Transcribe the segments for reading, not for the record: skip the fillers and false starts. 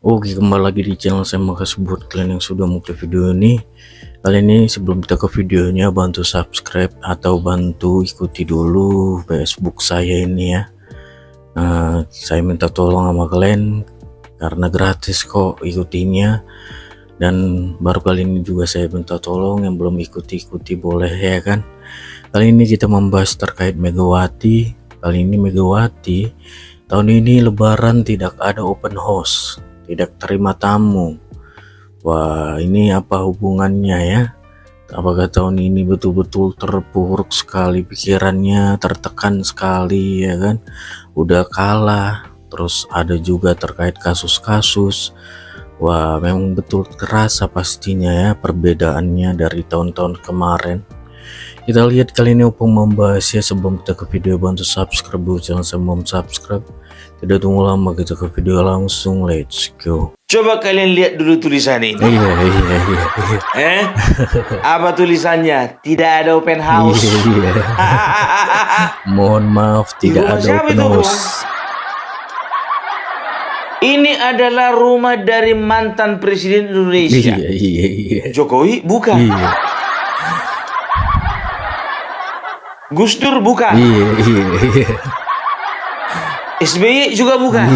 Oke, kembali lagi di channel saya. Makasih buat kalian yang sudah mau ke video ini. Kali ini sebelum kita ke videonya, bantu subscribe atau bantu ikuti dulu Facebook saya ini ya. Saya minta tolong sama kalian karena gratis kok ikutinya. Dan baru kali ini juga saya minta tolong yang belum ikuti boleh ya kan. Kali ini kita membahas terkait Megawati. Kali ini Megawati tahun ini lebaran tidak ada open house, tidak terima tamu. Wah, ini apa hubungannya ya? Apakah tahun ini betul-betul terpuruk sekali pikirannya, tertekan sekali ya kan? Udah kalah. Terus ada juga terkait kasus-kasus. Wah, memang betul terasa pastinya ya perbedaannya dari tahun-tahun kemarin. Kita lihat kali ini untuk membahasnya. Sebelum kita ke video, bantu subscribe dulu channel saya, belum subscribe. Tidak tunggu lama, kita ke video langsung, let's go. Coba kalian lihat dulu tulisan ini. Iya. Apa tulisannya? Tidak ada open house. Iya. Mohon maaf, tidak ada Siapa open itu, house. Ini adalah rumah dari mantan Presiden Indonesia. Iya. Jokowi bukan. Iya. Gus Dur bukan. Iya. SBY juga bukan.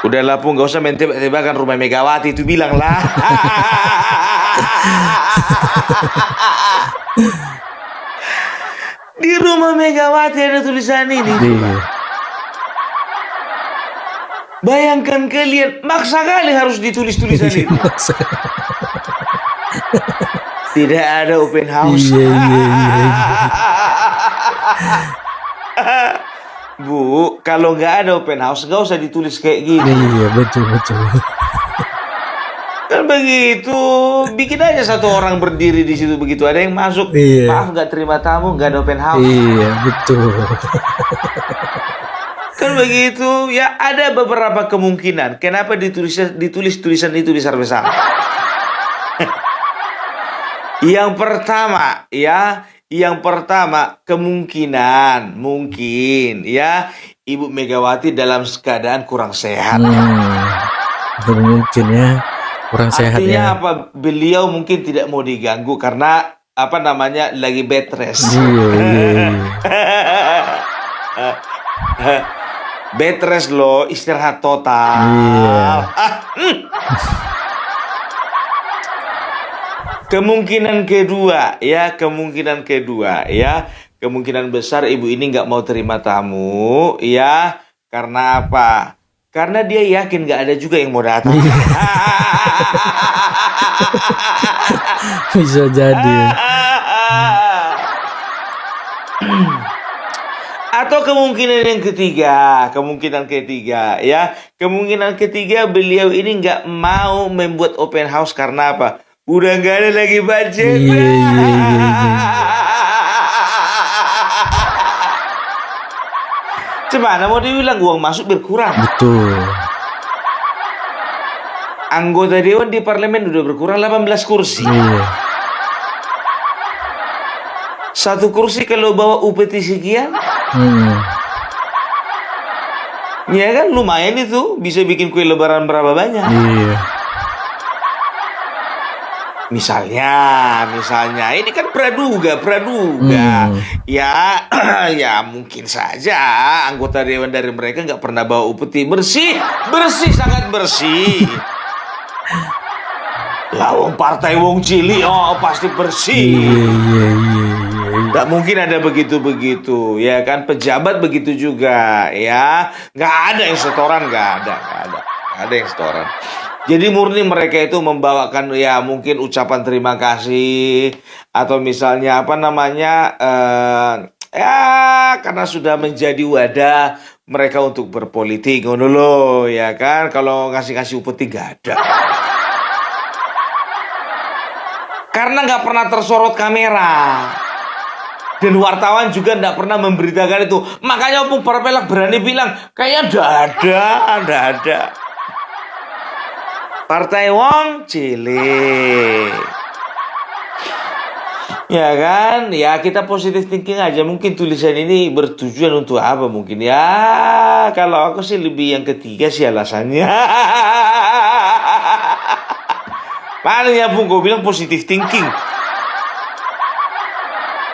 Udahlah Pung, gak usah main tebak-tebakan rumah Megawati itu, bilang lah. Di rumah Megawati ada tulisan ini. Iya. Bayangkan kalian, maksa kali harus ditulis tulisan itu. Tidak ada open house. Iya. Bu, kalau nggak ada open house, nggak usah ditulis kayak gini. Iya, betul. Kan begitu, bikin aja satu orang berdiri di situ begitu. Ada yang masuk, Iya. maaf nggak terima tamu, nggak ada open house. Iya, betul. Kan begitu, ya ada beberapa kemungkinan. Kenapa ditulis tulisan itu besar-besar? Yang pertama kemungkinan mungkin ya Ibu Megawati dalam keadaan kurang sehat. Mungkin ya kurang sehat Artinya ya. apa? Beliau mungkin tidak mau diganggu karena lagi bed rest. Iya. Bed rest loh, istirahat total. Iya. Kemungkinan kedua ya, kemungkinan besar ibu ini nggak mau terima tamu ya, karena apa? Karena dia yakin nggak ada juga yang mau datang. Bisa jadi. Atau kemungkinan ketiga beliau ini nggak mau membuat open house karena apa? Udah nggak ada lagi budget. Iya. Gimana mau dibilang, uang masuk berkurang. Betul. Anggota dewan di parlemen udah berkurang 18 kursi. Iya. Satu kursi kalau bawa UPT sekian, ya kan lumayan itu, bisa bikin kue lebaran berapa banyak. Iya. Misalnya ini kan praduga. Ya, ya mungkin saja anggota dewan dari mereka nggak pernah bawa upeti. Bersih, sangat bersih. Lawang partai wong cili, pasti bersih. Iya. Nggak mungkin ada begitu ya kan, pejabat begitu juga ya, nggak ada yang setoran, nggak ada yang setoran. Jadi murni mereka itu membawakan ya mungkin ucapan terima kasih, atau misalnya ya karena sudah menjadi wadah mereka untuk berpolitik, ngono loh ya kan. Kalau ngasih upeti nggak ada, karena nggak pernah tersorot kamera. Dan wartawan juga nggak pernah memberitakan itu. Makanya Opung Parpelak berani bilang, kayaknya nggak ada. Partai wong cilik. Ya kan? Ya kita positive thinking aja. Mungkin tulisan ini bertujuan untuk apa mungkin ya. Kalau aku sih lebih yang ketiga sih alasannya. Paling ya pun gue bilang positive thinking.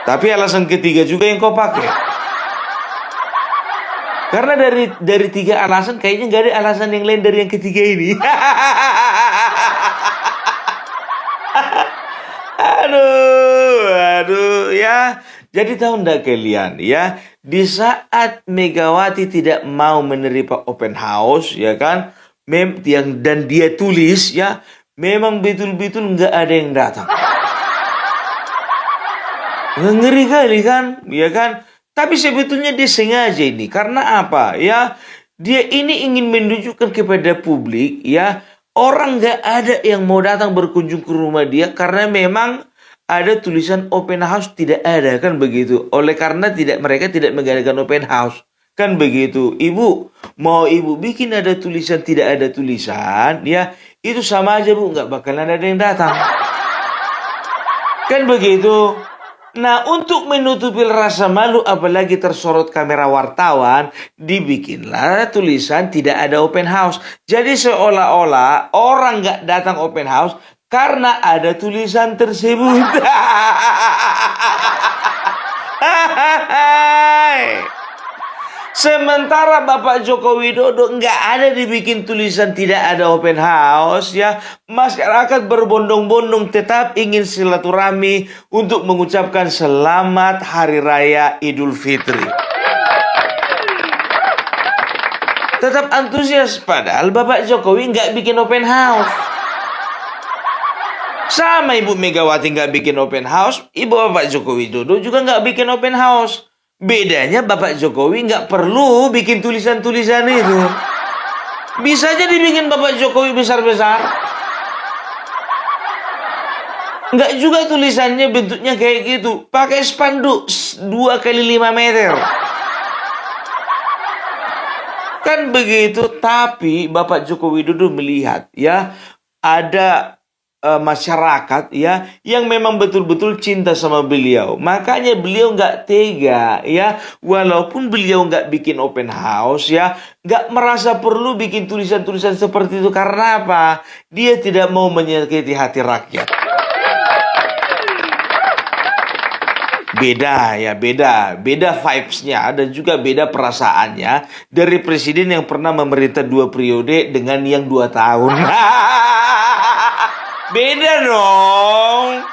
Tapi alasan ketiga juga yang kau pakai. Karena dari tiga alasan kayaknya nggak ada alasan yang lain dari yang ketiga ini. Aduh ya. Jadi tahu ndak kalian ya, di saat Megawati tidak mau menerima open house ya kan, dan dia tulis ya, memang betul-betul nggak ada yang datang. Ngeri kali kan, ya kan? Tapi sebetulnya dia sengaja ini. Karena apa? Ya, dia ini ingin menunjukkan kepada publik, ya, orang nggak ada yang mau datang berkunjung ke rumah dia karena memang ada tulisan open house tidak ada kan begitu. Oleh karena mereka tidak mengadakan open house kan begitu. Ibu mau ibu bikin ada tulisan tidak ada tulisan, ya itu sama aja bu, nggak bakalan ada yang datang. Kan begitu. Nah, untuk menutupi rasa malu apalagi tersorot kamera wartawan, dibikinlah tulisan tidak ada open house. Jadi seolah-olah orang nggak datang open house karena ada tulisan tersebut. Sementara Bapak Joko Widodo nggak ada dibikin tulisan tidak ada open house ya. Masyarakat berbondong-bondong tetap ingin silaturahmi untuk mengucapkan selamat Hari Raya Idul Fitri. Tetap antusias padahal Bapak Jokowi nggak bikin open house. Sama Ibu Megawati nggak bikin open house, Ibu Bapak Joko Widodo juga nggak bikin open house. Bedanya Bapak Jokowi nggak perlu bikin tulisan-tulisan itu. Bisa aja dibikin Bapak Jokowi besar-besar. Nggak juga tulisannya bentuknya kayak gitu. Pakai spanduk 2x5 meter. Kan begitu, tapi Bapak Joko Widodo melihat ya ada masyarakat ya yang memang betul-betul cinta sama beliau. Makanya beliau nggak tega ya, walaupun beliau nggak bikin open house ya, nggak merasa perlu bikin tulisan-tulisan seperti itu. Karena apa? Dia tidak mau menyakiti hati rakyat. Beda ya, beda vibes-nya dan juga beda perasaannya dari presiden yang pernah memerintah 2 periode dengan yang 2 tahun. Beda dong.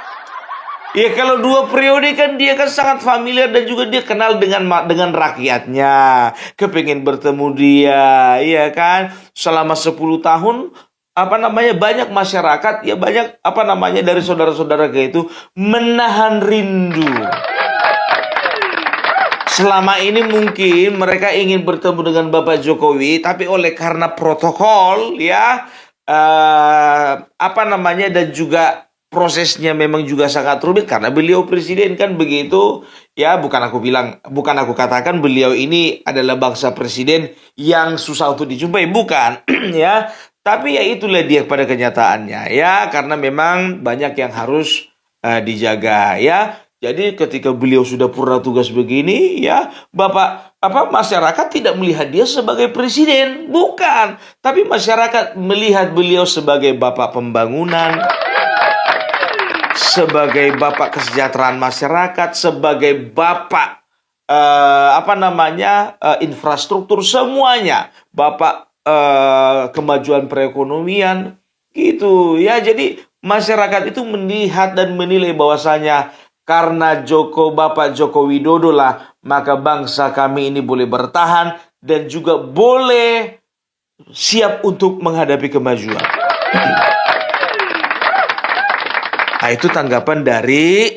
Ya kalau 2 periode kan dia kan sangat familiar dan juga dia kenal dengan rakyatnya. Kepingin bertemu dia, ya kan? Selama 10 tahun banyak masyarakat ya, banyak dari saudara-saudara kayak itu menahan rindu. Selama ini mungkin mereka ingin bertemu dengan Bapak Jokowi, tapi oleh karena protokol ya dan juga prosesnya memang juga sangat rumit karena beliau presiden kan begitu ya. Bukan aku katakan beliau ini adalah bangsa presiden yang susah untuk dijumpai, bukan ya, tapi ya itulah dia pada kenyataannya ya, karena memang banyak yang harus dijaga ya. Jadi ketika beliau sudah purna tugas begini ya, masyarakat tidak melihat dia sebagai presiden, bukan. Tapi masyarakat melihat beliau sebagai bapak pembangunan, sebagai bapak kesejahteraan masyarakat, sebagai bapak infrastruktur semuanya, bapak kemajuan perekonomian gitu ya. Jadi masyarakat itu melihat dan menilai bahwasanya karena Bapak Joko Widodo lah, maka bangsa kami ini boleh bertahan dan juga boleh siap untuk menghadapi kemajuan. Nah, itu tanggapan dari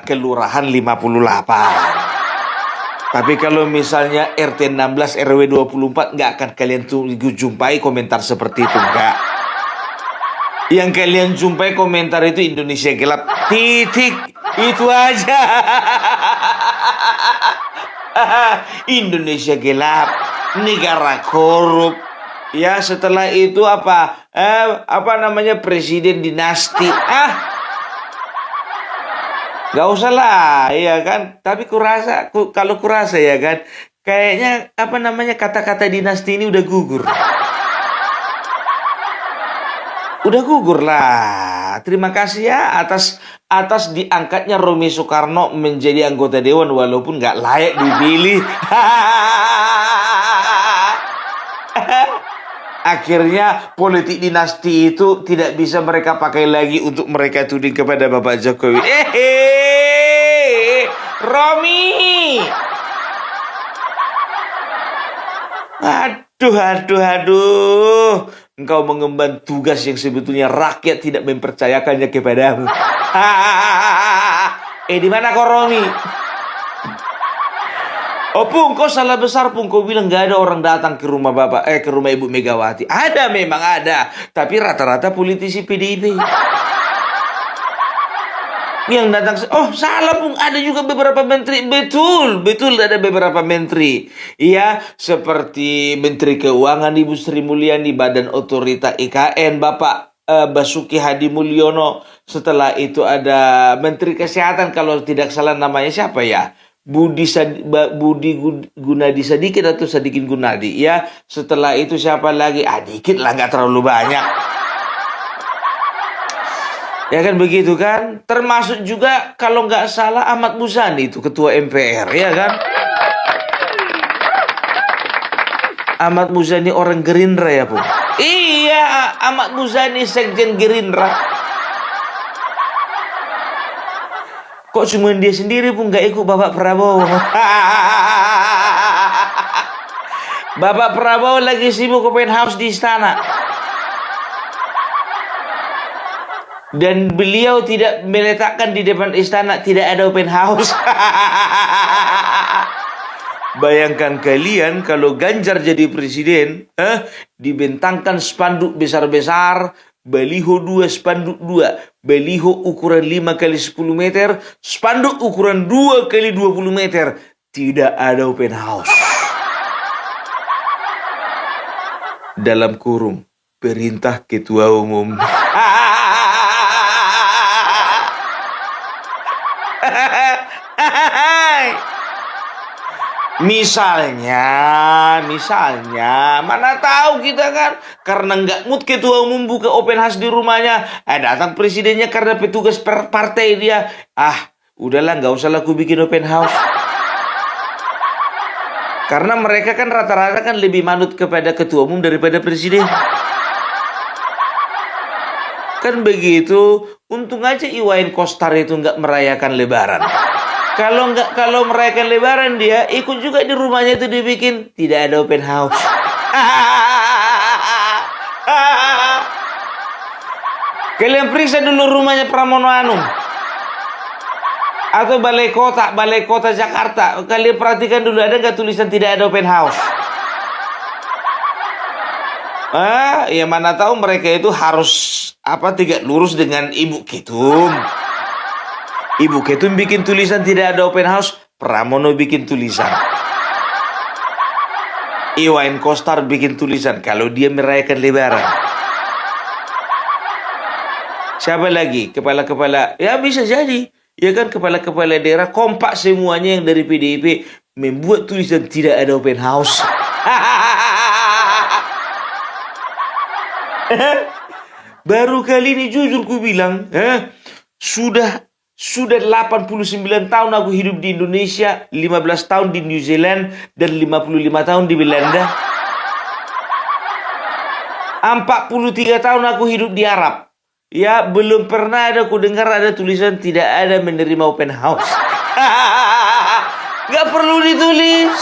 Kelurahan 58. Tapi kalau misalnya RT 16 RW 24 nggak akan kalian jumpai komentar seperti itu, enggak. Yang kalian jumpai komentar itu Indonesia gelap, titik. Itu aja. Indonesia gelap, negara korup. Ya, setelah itu presiden dinasti. Gak usah lah, ya kan. Tapi kalau kurasa ya kan, kayaknya apa namanya kata-kata dinasti ini udah gugur. Udah gugur lah. Terima kasih ya atas diangkatnya Romi Soekarno menjadi anggota dewan walaupun nggak layak dipilih. Akhirnya politik dinasti itu tidak bisa mereka pakai lagi untuk mereka tuding kepada Bapak Jokowi. Romi. Aduh. Engkau mengemban tugas yang sebetulnya rakyat tidak mempercayakannya kepadamu. Di mana kau, Romi? Oh Pung, kau salah besar Pung. Kau bilang gak ada orang datang ke rumah ke rumah Ibu Megawati. Ada, memang ada. Tapi rata-rata politisi PDIP. Yang datang, oh salah Pung, ada juga beberapa menteri. Betul ada beberapa menteri. Iya, seperti Menteri Keuangan Ibu Sri Mulyani, Badan Otorita IKN Bapak Basuki Hadi Mulyono. Setelah itu ada Menteri Kesehatan, kalau tidak salah namanya siapa ya? Budi Gunadi Sadikin atau Sadikin Gunadi ya. Setelah itu siapa lagi? Dikit lah, nggak terlalu banyak. Ya kan begitu kan. Termasuk juga kalau nggak salah Ahmad Muzani itu ketua MPR ya kan. Ahmad Muzani orang Gerindra ya Pung. Iya, Ahmad Muzani sekjen Gerindra. Kok cuma dia sendiri Pun nggak ikut Bapak Prabowo? Bapak Prabowo lagi sibuk open house di istana. Dan beliau tidak meletakkan di depan istana, tidak ada open house. Bayangkan kalian kalau Ganjar jadi presiden, dibentangkan spanduk besar-besar, baliho 2, spanduk 2, baliho ukuran 5 kali 10 meter, spanduk ukuran 2 kali 20 meter. Tidak ada open house. Dalam kurung, perintah ketua umum. Misalnya, mana tahu kita kan, karena nggak mood ketua umum buka open house di rumahnya, datang presidennya karena petugas partai dia, udahlah nggak usah lah aku bikin open house. Karena mereka kan rata-rata kan lebih manut kepada ketua umum daripada presiden. Kan begitu, untung aja Iwayan Koster itu nggak merayakan Lebaran. Kalau merayakan Lebaran dia ikut juga di rumahnya itu dibikin tidak ada open house. Kalian periksa dulu rumahnya Pramono Anung atau Balai Kota Jakarta. Kalian perhatikan dulu ada nggak tulisan tidak ada open house. Ya mana tahu mereka itu harus tegak lurus dengan Ibu Ketum. Ibu Ketum bikin tulisan tidak ada open house, Pramono bikin tulisan. Iwayan Koster bikin tulisan kalau dia merayakan Lebaran. Siapa lagi? Kepala-kepala, ya bisa jadi. Ya kan kepala-kepala daerah kompak semuanya yang dari PDIP membuat tulisan tidak ada open house. Baru kali ini jujur ku bilang, sudah 89 tahun aku hidup di Indonesia, 15 tahun di New Zealand, dan 55 tahun di Belanda. 43 tahun aku hidup di Arab. Ya, belum pernah aku dengar ada tulisan tidak ada menerima open house. Gak perlu ditulis.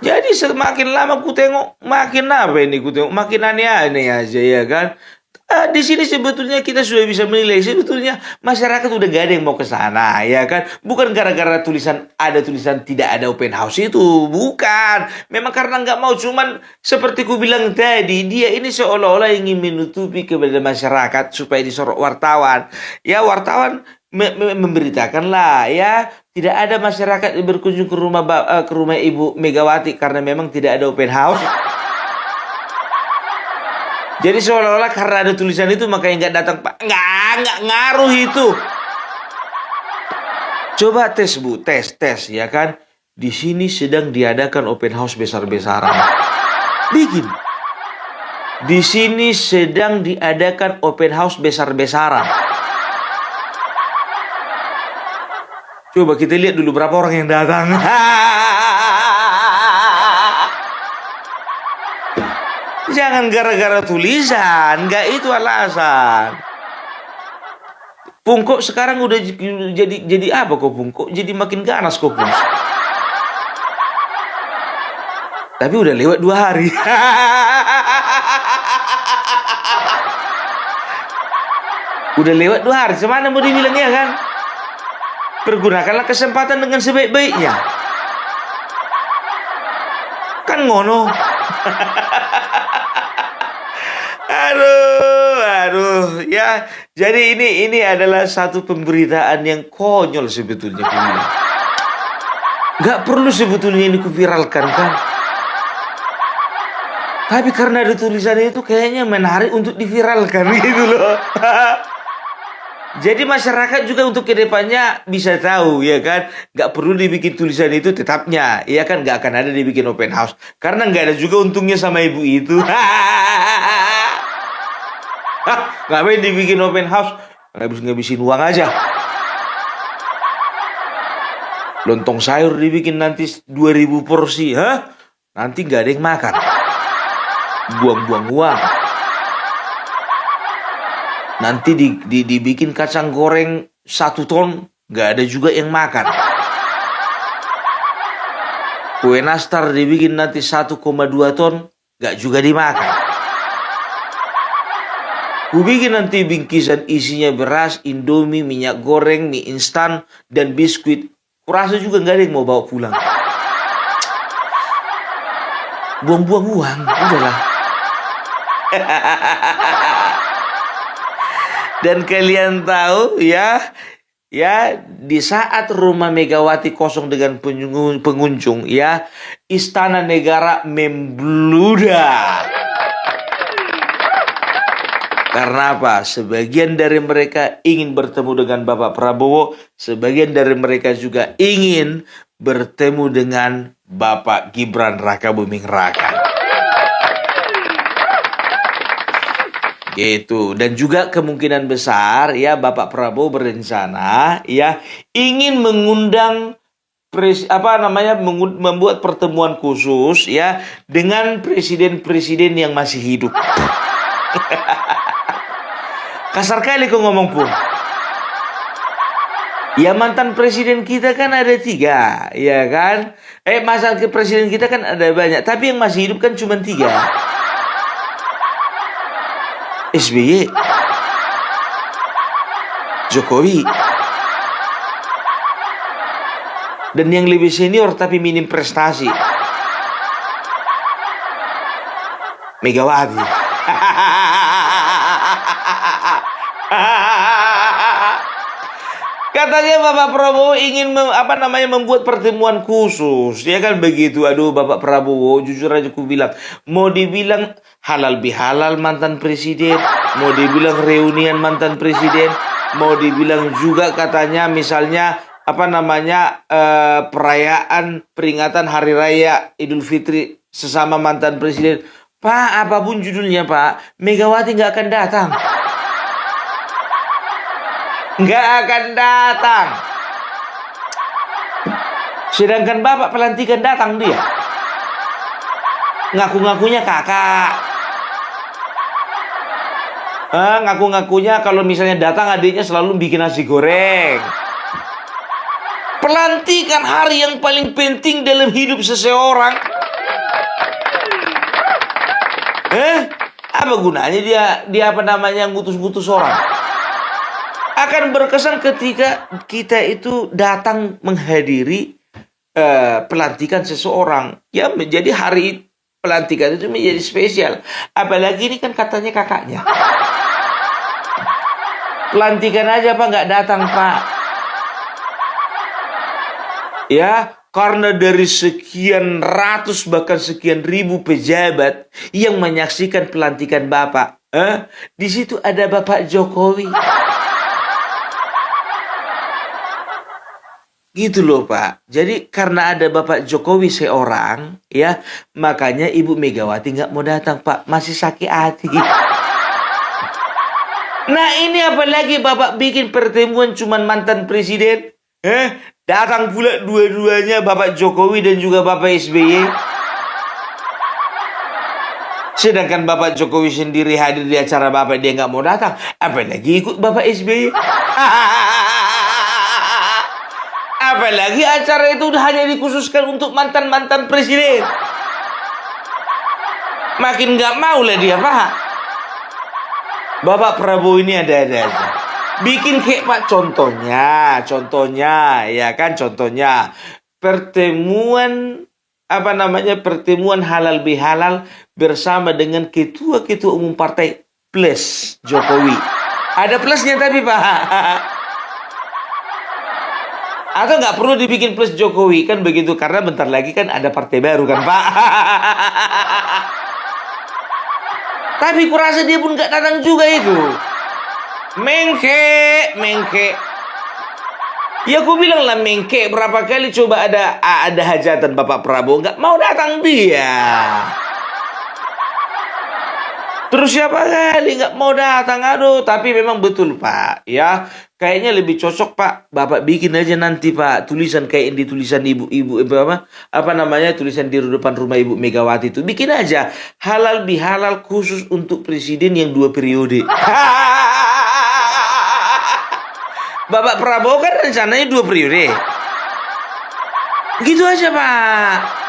Jadi semakin lama ku tengok, makin aneh-aneh aja ya kan. Di sini sebetulnya kita sudah bisa menilai, sebetulnya masyarakat udah gak ada yang mau ke sana ya kan. Bukan gara-gara tulisan tidak ada open house itu, bukan. Memang karena nggak mau, cuman seperti ku bilang tadi, dia ini seolah-olah ingin menutupi kepada masyarakat supaya disorot wartawan. Ya wartawan memberitakan lah ya, tidak ada masyarakat yang berkunjung ke rumah Ibu Megawati karena memang tidak ada open house. Jadi seolah-olah karena ada tulisan itu makanya nggak datang Pak. Nggak ngaruh itu. Coba tes Bu, tes ya kan. Di sini sedang diadakan open house besar-besaran. Bikin. Di sini sedang diadakan open house besar-besaran. Coba kita lihat dulu berapa orang yang datang. Jangan gara-gara tulisan, nggak itu alasan. Pungkok sekarang udah jadi apa kok Pungkok? Jadi makin ganas kok Pung. Tapi udah lewat 2 hari. Udah lewat 2 hari, semana mau dibilangnya kan? Pergunakanlah kesempatan dengan sebaik-baiknya. Kan ngono. Aduh, ya. Jadi ini adalah satu pemberitaan yang konyol sebetulnya. Gak perlu sebetulnya ini kuviralkan kan. Tapi karena ada tulisan itu kayaknya menarik untuk diviralkan gitu loh. Jadi masyarakat juga untuk kedepannya bisa tahu ya kan. Gak perlu dibikin tulisan itu tetapnya. Ya kan gak akan ada dibikin open house. Karena gak ada juga untungnya sama ibu itu. Ngapain dibikin open house? Ngabisin uang aja. Lontong sayur dibikin nanti 2000 porsi. Nanti gak ada yang makan. Buang-buang uang. Nanti dibikin kacang goreng 1 ton, gak ada juga yang makan. Kue nastar dibikin nanti 1,2 ton, gak juga dimakan. Ku bikin nanti bingkisan isinya beras, indomie, minyak goreng, mie instan, dan biskuit. Kurasa juga gak ada yang mau bawa pulang. Buang-buang uang, udahlah. Dan kalian tahu ya di saat rumah Megawati kosong dengan pengunjung ya, Istana Negara membludak. Karena apa? Sebagian dari mereka ingin bertemu dengan Bapak Prabowo, sebagian dari mereka juga ingin bertemu dengan Bapak Gibran Rakabuming Raka. Gitu. Dan juga kemungkinan besar ya Bapak Prabowo berencana ya ingin mengundang membuat pertemuan khusus ya dengan presiden-presiden yang masih hidup. Kasar kali kok ngomong Pung. Ya mantan presiden kita kan ada 3, ya kan? Masa ke presiden kita kan ada banyak, tapi yang masih hidup kan cuma 3. SBY, Jokowi, dan yang lebih senior tapi minim prestasi, Megawati. Katanya Bapak Prabowo ingin membuat pertemuan khusus, ya kan begitu. Aduh Bapak Prabowo, jujur aja ku bilang, mau dibilang halal bihalal mantan presiden, mau dibilang reunian mantan presiden, mau dibilang juga katanya misalnya perayaan peringatan Hari Raya Idul Fitri sesama mantan presiden. Pak, apapun judulnya Pak, Megawati nggak akan datang. Nggak akan datang. Sedangkan Bapak pelantikan datang dia. Ngaku-ngakunya kakak. Ngaku-ngakunya kalau misalnya datang adiknya selalu bikin nasi goreng. Pelantikan hari yang paling penting dalam hidup seseorang. Apa gunanya dia ngutus-ngutus orang? Akan berkesan ketika kita itu datang menghadiri pelantikan seseorang. Ya menjadi hari pelantikan itu menjadi spesial. Apalagi ini kan katanya kakaknya. Pelantikan aja Pak nggak datang Pak. Ya Karena dari sekian ratus bahkan sekian ribu pejabat yang menyaksikan pelantikan Bapak, di situ ada Bapak Jokowi. Gitu loh Pak. Jadi karena ada Bapak Jokowi seorang, ya, makanya Ibu Megawati nggak mau datang Pak. Masih sakit hati. Nah ini apalagi Bapak bikin pertemuan cuman mantan presiden. Datang pula dua-duanya Bapak Jokowi dan juga Bapak SBY. Sedangkan Bapak Jokowi sendiri hadir di acara Bapak, dia nggak mau datang. Apalagi ikut Bapak SBY. Apalagi acara itu hanya dikhususkan untuk mantan-mantan presiden. Makin nggak mau lah dia, Pak. Bapak Prabowo ini ada-ada aja. Bikin kayak Pak, contohnya, ya kan, contohnya pertemuan pertemuan halal bihalal bersama dengan ketua-ketua umum partai plus Jokowi. Ada plusnya tapi Pak. Atau nggak perlu dibikin plus Jokowi kan begitu, karena bentar lagi kan ada partai baru kan Pak. Tapi kurasa dia pun nggak datang juga itu. Mengke. Ya aku bilang lah mengke, berapa kali coba ada hajatan Bapak Prabowo nggak mau datang dia. Terus siapa kali nggak mau datang, aduh. Tapi memang betul Pak, ya kayaknya lebih cocok Pak, Bapak bikin aja nanti Pak tulisan kayak yang ditulisan ibu-ibu tulisan di depan rumah Ibu Megawati itu, bikin aja halal bihalal khusus untuk presiden yang 2 periode. Bapak Prabowo kan rencananya 2 periode, gitu aja Pak.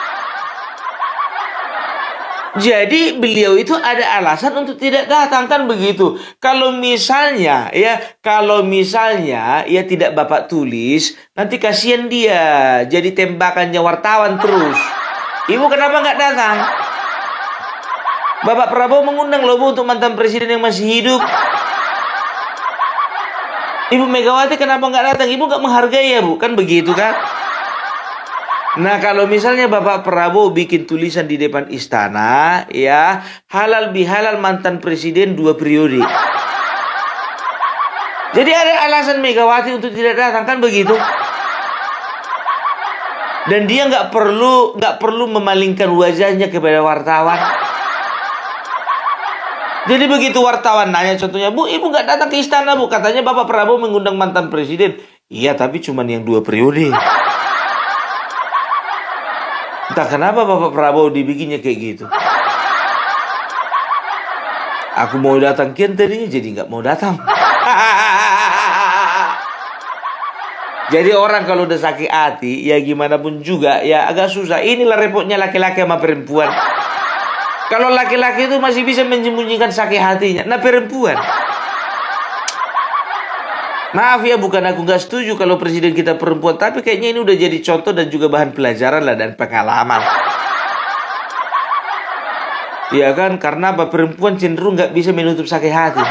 Jadi beliau itu ada alasan untuk tidak datang kan begitu. Kalau misalnya ya tidak Bapak tulis, nanti kasihan dia jadi tembakannya wartawan terus. Ibu kenapa nggak datang? Bapak Prabowo mengundang loh Bu untuk mantan presiden yang masih hidup. Ibu Megawati kenapa nggak datang? Ibu nggak menghargai ya Bu, kan begitu kan? Nah kalau misalnya Bapak Prabowo bikin tulisan di depan istana, ya halal bihalal mantan presiden 2 periode. Jadi ada alasan Megawati untuk tidak datang kan begitu. Dan dia nggak perlu memalingkan wajahnya kepada wartawan. Jadi begitu wartawan nanya contohnya, Bu, Ibu nggak datang ke istana Bu, katanya Bapak Prabowo mengundang mantan presiden. Iya tapi cuma yang 2 periode. Entah kenapa Bapak Prabowo dibikinnya kayak gitu. Aku mau datang kian tadinya jadi nggak mau datang. Jadi orang kalau udah sakit hati, ya gimana pun juga, ya agak susah. Inilah repotnya laki-laki sama perempuan. Kalau laki-laki itu masih bisa menyembunyikan sakit hatinya. Nah perempuan, maaf ya, bukan aku nggak setuju kalau presiden kita perempuan, tapi kayaknya ini udah jadi contoh dan juga bahan pelajaran lah dan pengalaman. Ya kan, karena apa, perempuan cenderung nggak bisa menutup sakit hati.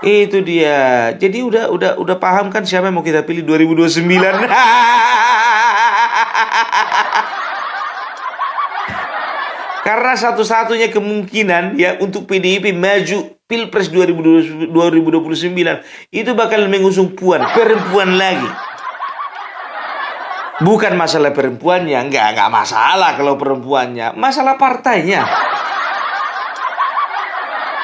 Itu dia. Jadi udah paham kan siapa yang mau kita pilih 2029? Karena satu-satunya kemungkinan ya untuk PDIP maju Pilpres 2029 itu bakal mengusung perempuan lagi. Bukan masalah perempuannya, enggak masalah kalau perempuannya, masalah partainya.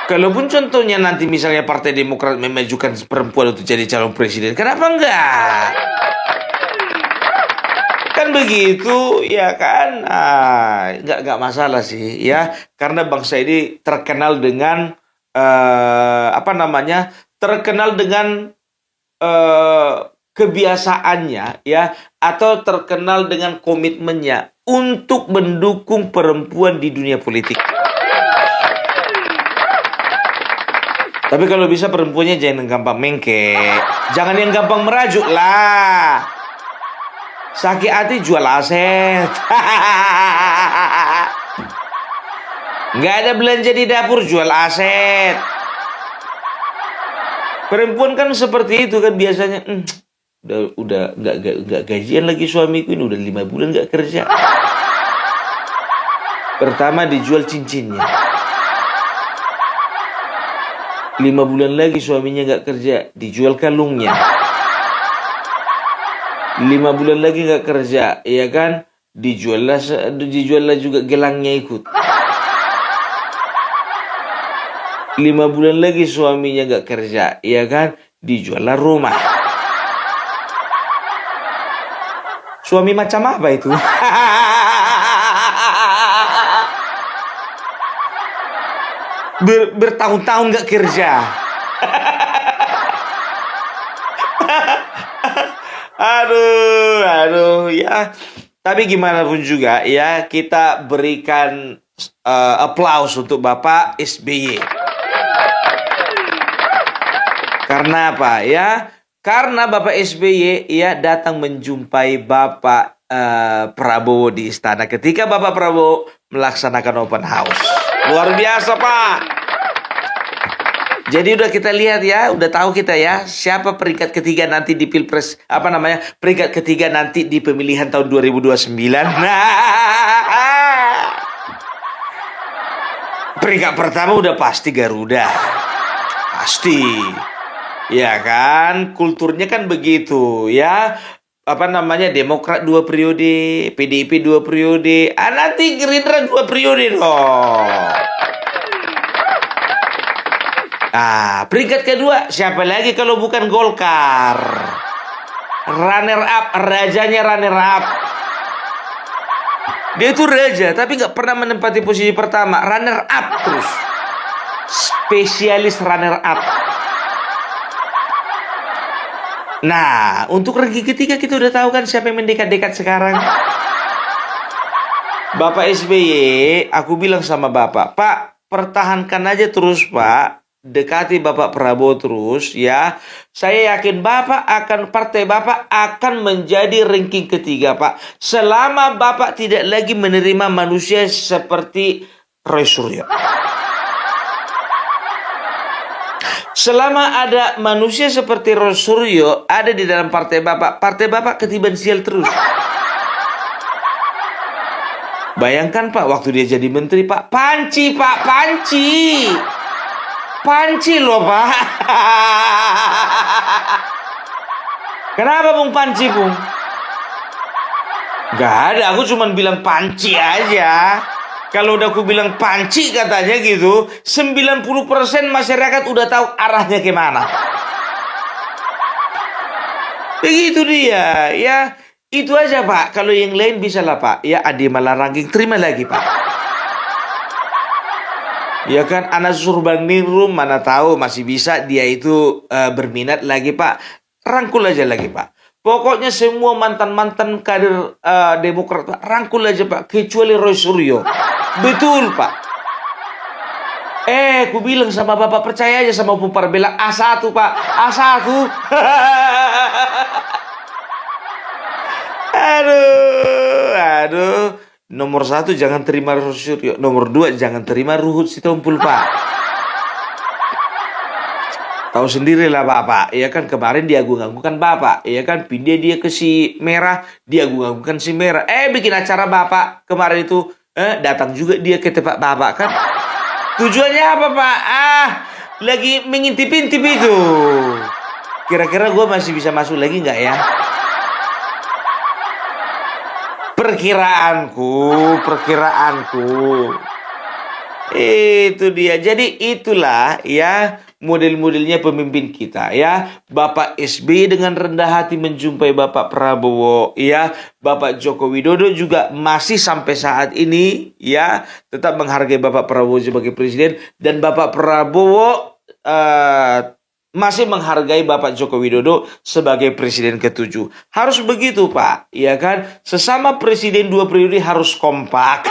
Kalaupun contohnya nanti misalnya Partai Demokrat memajukan perempuan untuk jadi calon presiden, kenapa enggak? Kan begitu, ya kan? Enggak masalah sih, ya. Karena bangsa ini terkenal dengan terkenal dengan kebiasaannya, ya, atau terkenal dengan komitmennya untuk mendukung perempuan di dunia politik. Tapi kalau bisa perempuannya jangan yang gampang mengke, jangan yang gampang merajuk lah. Sakit hati jual aset. Nggak ada belanja di dapur, jual aset. Perempuan kan seperti itu kan biasanya. Udah nggak gajian lagi suamiku ini, udah 5 bulan nggak kerja. Pertama dijual cincinnya. 5 bulan lagi suaminya nggak kerja, dijual kalungnya. 5 bulan lagi nggak kerja, ya kan? Dijual lah juga gelangnya ikut. 5 bulan lagi suaminya nggak kerja, ya kan? Dijual lah rumah. Suami macam apa itu? Bertahun-tahun nggak kerja. Aduh ya. Tapi gimana pun juga ya, kita berikan applause untuk Bapak SBY. Karena apa ya? Karena Bapak SBY ya datang menjumpai Bapak Prabowo di istana ketika Bapak Prabowo melaksanakan open house. Luar biasa, Pak. Jadi udah kita lihat ya, udah tahu kita ya siapa peringkat ketiga nanti di Pilpres, peringkat ketiga nanti di pemilihan tahun 2029. Peringkat pertama udah pasti Garuda. Pasti. Ya kan, kulturnya kan begitu ya. Demokrat 2 periode, PDIP 2 periode, nanti Gerindra 2 periode dong. Peringkat kedua siapa lagi kalau bukan Golkar? Runner up, rajanya runner up. Dia itu raja tapi nggak pernah menempati posisi pertama, runner up terus. Spesialis runner up. Nah, untuk ranking ketiga kita udah tahu kan siapa yang mendekat-dekat sekarang. Bapak SBY, aku bilang sama Bapak, Pak, pertahankan aja terus, Pak. Dekati Bapak Prabowo terus ya. Saya yakin partai Bapak akan menjadi ranking ketiga, Pak. Selama Bapak tidak lagi menerima manusia seperti Roy Suryo. Selama ada manusia seperti Roy Suryo ada di dalam partai Bapak ketiban sial terus. Bayangkan Pak, waktu dia jadi menteri Pak, panci loh Pak. Kenapa Bung panci Bung? Gak ada, aku cuma bilang panci aja. Kalau udah aku bilang panci katanya gitu, 90% masyarakat udah tahu arahnya kemana. Begitu dia, ya. Itu aja Pak, kalau yang lain bisa lah Pak. Ya Ade Malarangking, terima lagi Pak. Ya kan, anak Surbaningrum mana tahu masih bisa dia itu berminat lagi Pak. Rangkul aja lagi Pak. Pokoknya semua mantan-mantan kader Demokrat Pak, rangkul aja Pak, kecuali Roy Suryo. Betul Pak. Aku bilang sama Bapak, percaya aja sama Opung Parbelak, A1 Pak, A1. Aduh. Nomor 1 jangan terima Roy Suryo. Nomor 2 jangan terima Ruhut Sitompul Pak. Tahu sendirilah Bapak, ya kan kemarin diagung-agungkan Bapak, ya kan pindah dia ke si Merah, diagung-agungkan si Merah. Bikin acara Bapak kemarin itu, datang juga dia ke tempat Bapak kan. Tujuannya apa Pak? Lagi mengintip-intip itu. Kira-kira gue masih bisa masuk lagi nggak ya? Perkiraanku. Itu dia. Jadi itulah ya model-modelnya pemimpin kita ya. Bapak SBY dengan rendah hati menjumpai Bapak Prabowo ya. Bapak Joko Widodo juga masih sampai saat ini ya tetap menghargai Bapak Prabowo sebagai presiden, dan Bapak Prabowo masih menghargai Bapak Joko Widodo sebagai presiden ke-7. Harus begitu Pak, ya kan? Sesama presiden 2 periode harus kompak.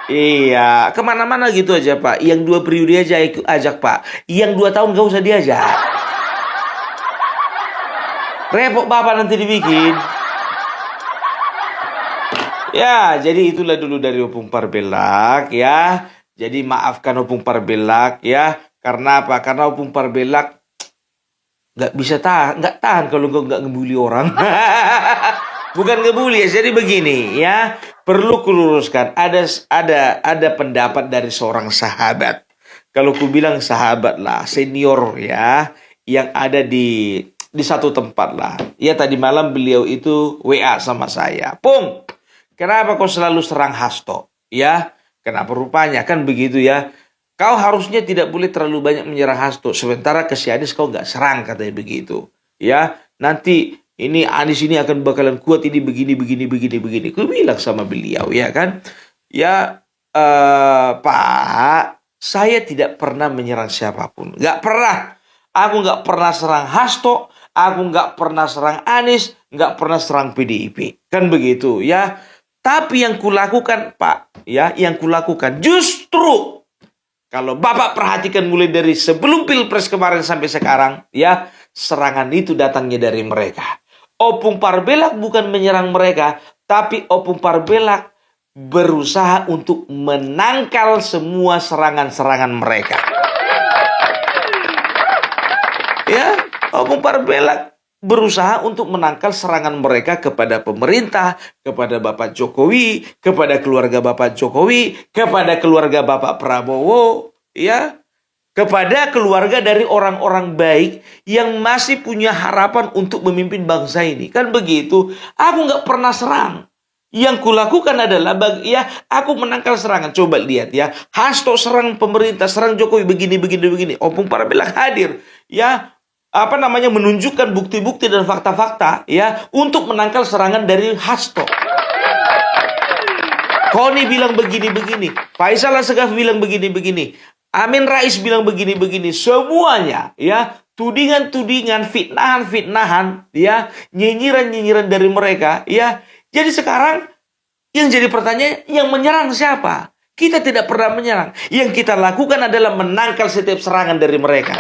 Iya, kemana-mana gitu aja Pak. Yang 2 periode aja ajak Pak. Yang 2 tahun gak usah diajak. Repot Bapak nanti dibikin. Ya, jadi itulah dulu dari Opung Parbelak ya. Jadi maafkan Opung Parbelak ya. Karena apa? Karena Opung Parbelak nggak bisa tahan, nggak tahan kalau kau nggak ngebully orang. Bukan ngebully ya. Jadi begini ya, perlu kuluruskan. Ada pendapat dari seorang sahabat. Kalau ku bilang sahabat lah, senior ya, yang ada di satu tempat lah. Ya tadi malam beliau itu WA sama saya. Pung, kenapa kau selalu serang Hasto? Ya, kenapa rupanya kan begitu ya? Kau harusnya tidak boleh terlalu banyak menyerang Hasto. Sementara ke si Anies kau nggak serang katanya begitu. Ya, nanti ini Anies ini akan bakalan kuat ini begini begini begini begini. Ku bilang sama beliau ya kan. Ya Pak, saya tidak pernah menyerang siapapun. Nggak pernah. Aku nggak pernah serang Hasto. Aku nggak pernah serang Anies. Nggak pernah serang PDIP. Kan begitu ya. Tapi yang kulakukan Pak, ya, yang kulakukan justru kalau Bapak perhatikan mulai dari sebelum Pilpres kemarin sampai sekarang, ya, serangan itu datangnya dari mereka. Opung Parbelak bukan menyerang mereka, tapi Opung Parbelak berusaha untuk menangkal semua serangan-serangan mereka. Ya, Opung Parbelak berusaha untuk menangkal serangan mereka kepada pemerintah, kepada Bapak Jokowi, kepada keluarga Bapak Jokowi, kepada keluarga Bapak Prabowo, ya, kepada keluarga dari orang-orang baik yang masih punya harapan untuk memimpin bangsa ini. Kan begitu. Aku nggak pernah serang. Yang kulakukan adalah ya, aku menangkal serangan. Coba lihat ya, Hasto serang pemerintah, serang Jokowi begini begini begini. Opung Parbelak hadir, ya, menunjukkan bukti-bukti dan fakta-fakta ya untuk menangkal serangan dari Hasto. Koni bilang begini-begini, Faisal Assegaf bilang begini-begini, Amin Rais bilang begini-begini, semuanya ya tudingan-tudingan, fitnahan-fitnahan, ya nyinyiran-nyinyiran dari mereka, ya. Jadi sekarang yang jadi pertanyaan, yang menyerang siapa? Kita tidak pernah menyerang. Yang kita lakukan adalah menangkal setiap serangan dari mereka.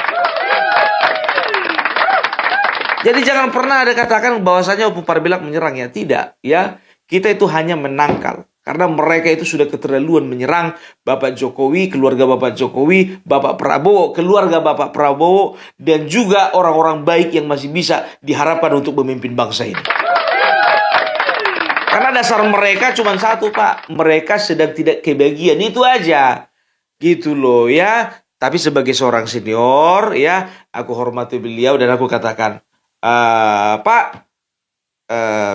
Jadi jangan pernah ada katakan bahwasanya Opung Parbelak menyerang, ya. Tidak, ya. Kita itu hanya menangkal. Karena mereka itu sudah keterlaluan menyerang Bapak Jokowi, keluarga Bapak Jokowi, Bapak Prabowo, keluarga Bapak Prabowo, dan juga orang-orang baik yang masih bisa diharapkan untuk memimpin bangsa ini. Karena dasar mereka cuma satu, Pak. Mereka sedang tidak kebahagiaan, itu aja. Gitu loh, ya. Tapi sebagai seorang senior, ya, aku hormati beliau dan aku katakan, Pak,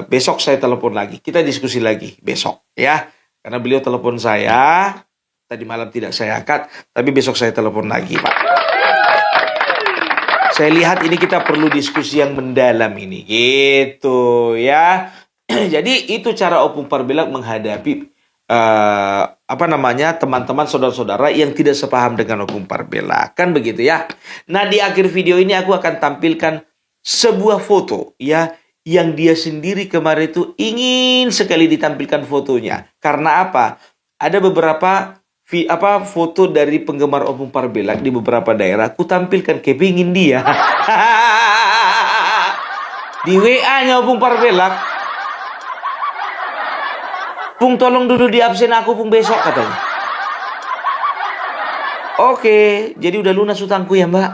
besok saya telepon lagi. Kita diskusi lagi besok, ya. Karena beliau telepon saya, tadi malam tidak saya angkat, tapi besok saya telepon lagi, Pak. Saya lihat ini kita perlu diskusi yang mendalam ini, gitu, ya. Jadi itu cara Opung Parbelak menghadapi teman-teman saudara-saudara yang tidak sepaham dengan Opung Parbelak, kan begitu ya. Nah, di akhir video ini aku akan tampilkan sebuah foto, ya, yang dia sendiri kemarin itu ingin sekali ditampilkan fotonya. Karena apa? Ada beberapa foto dari penggemar Opung Parbelak di beberapa daerah. Aku tampilkan, kepingin dia. Di WA-nya Opung Parbelak, Pung, tolong duduk di absen aku, Pung, besok, katanya. Oke, jadi udah lunas utangku ya, Mbak.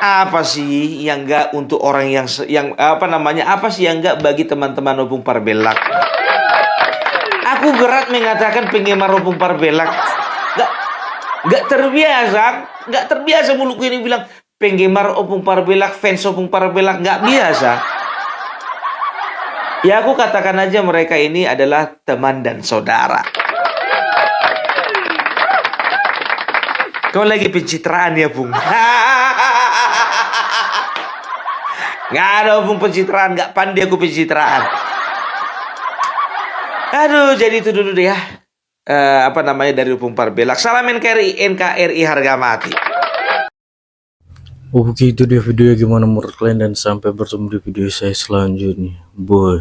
Apa sih yang enggak untuk orang yang apa sih yang enggak bagi teman-teman Opung Parbelak? Aku berat mengatakan penggemar Opung Parbelak. Enggak terbiasa mulutku ini bilang penggemar Opung Parbelak, fans Opung Parbelak, enggak biasa. Ya, aku katakan aja mereka ini adalah teman dan saudara. Kau lagi pencitraan ya, Pung? Nggak ada, Pung, pencitraan. Nggak pandai aku pencitraan. Aduh, jadi itu dulu deh ya. Dari Opung Parbelak. Salam NKRI harga mati. Oh begitu dia videonya, gimana menurut kalian, dan sampai bertemu di video saya selanjutnya. Boy.